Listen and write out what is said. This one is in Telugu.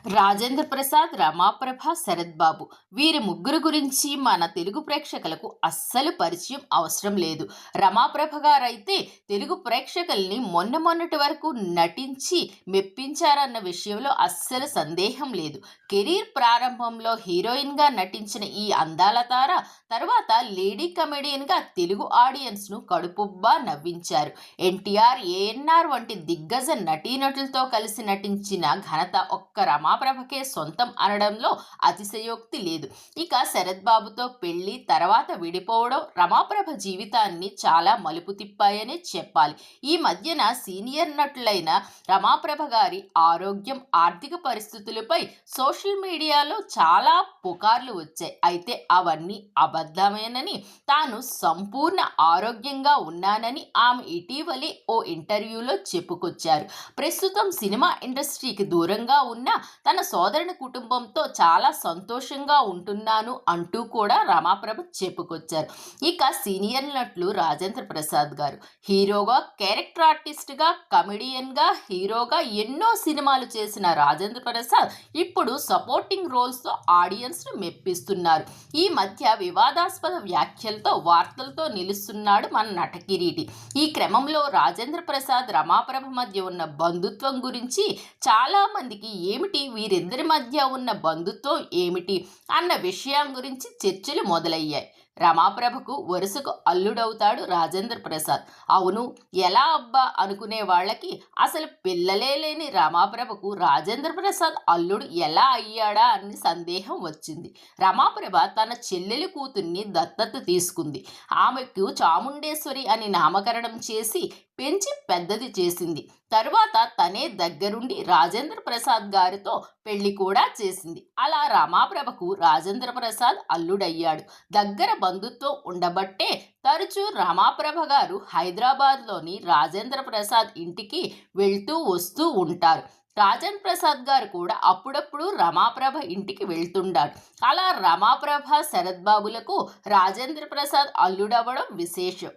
రాజేంద్ర ప్రసాద్, రమాప్రభ, శరత్ బాబు వీరి ముగ్గురు గురించి మన తెలుగు ప్రేక్షకులకు అస్సలు పరిచయం అవసరం లేదు. రమాప్రభ గారైతే తెలుగు ప్రేక్షకుల్ని మొన్నటి వరకు నటించి మెప్పించారన్న విషయంలో అస్సలు సందేహం లేదు. కెరీర్ ప్రారంభంలో హీరోయిన్గా నటించిన ఈ అందాల తార తర్వాత లేడీ కమెడియన్గా తెలుగు ఆడియన్స్ను కడుపుబ్బా నవ్వించారు. ఎన్టీఆర్, ఏఎన్ఆర్ వంటి దిగ్గజ నటీనటులతో కలిసి నటించిన ఘనత ఒక్క రమాప్రభకే సొంతం అనడంలో అతిశయోక్తి లేదు. ఇక శరత్ బాబుతో పెళ్లి తర్వాత విడిపోవడం రమాప్రభ జీవితాన్ని చాలా మలుపు తిప్పాయనే చెప్పాలి. ఈ మధ్యన సీనియర్ నటులైన రమాప్రభ గారి ఆరోగ్యం, ఆర్థిక పరిస్థితులపై సోషల్ మీడియాలో చాలా పుకార్లు వచ్చాయి. అయితే అవన్నీ అబద్ధమేనని, తాను సంపూర్ణ ఆరోగ్యంగా ఉన్నానని ఆమె ఇటీవలే ఓ ఇంటర్వ్యూలో చెప్పుకొచ్చారు. ప్రస్తుతం సినిమా ఇండస్ట్రీకి దూరంగా ఉన్న తన సోదరుని కుటుంబంతో చాలా సంతోషంగా ఉంటున్నాను అంటూ కూడా రమాప్రభ చెప్పుకొచ్చారు. ఇక సీనియర్ నటులు రాజేంద్ర ప్రసాద్ గారు హీరోగా, క్యారెక్టర్ ఆర్టిస్ట్గా, కమెడియన్గా, హీరోగా ఎన్నో సినిమాలు చేసిన రాజేంద్ర ప్రసాద్ ఇప్పుడు సపోర్టింగ్ రోల్స్తో ఆడియన్స్ను మెప్పిస్తున్నారు. ఈ మధ్య వివాదాస్పద వ్యాఖ్యలతో వార్తలతో నిలుస్తున్నాడు మన నటకిరీటి. ఈ క్రమంలో రాజేంద్ర ప్రసాద్, రమాప్రభ మధ్య ఉన్న బంధుత్వం గురించి చాలా మందికి ఏమిటి, వీరిద్దరి మధ్య ఉన్న బంధుత్వం ఏమిటి అన్న విషయం గురించి చర్చలు మొదలయ్యాయి. రమాప్రభకు వరుసకు అల్లుడవుతాడు రాజేంద్ర ప్రసాద్. అవును, ఎలా అబ్బా అనుకునే వాళ్ళకి అసలు పిల్లలే లేని రమాప్రభకు రాజేంద్ర ప్రసాద్ అల్లుడు ఎలా అయ్యాడా అని సందేహం వచ్చింది. రమాప్రభ తన చెల్లెలి కూతుర్ని దత్తత తీసుకుంది. ఆమెకు చాముండేశ్వరి అని నామకరణం చేసి పెంచి పెద్దది చేసింది. తరువాత తనే దగ్గరుండి రాజేంద్ర ప్రసాద్ గారితో పెళ్లి కూడా చేసింది. అలా రమాప్రభకు రాజేంద్ర ప్రసాద్ అల్లుడయ్యాడు. దగ్గర బంధుత్వం ఉండబట్టే తరచూ రమాప్రభ గారు హైదరాబాద్లోని రాజేంద్ర ప్రసాద్ ఇంటికి వెళ్తూ వస్తూ ఉంటారు. రాజేంద్ర ప్రసాద్ గారు కూడా అప్పుడప్పుడు రమాప్రభ ఇంటికి వెళ్తుంటాడు. అలా రమాప్రభ, శరత్ బాబులకు రాజేంద్ర ప్రసాద్ అల్లుడవ్వడం విశేషం.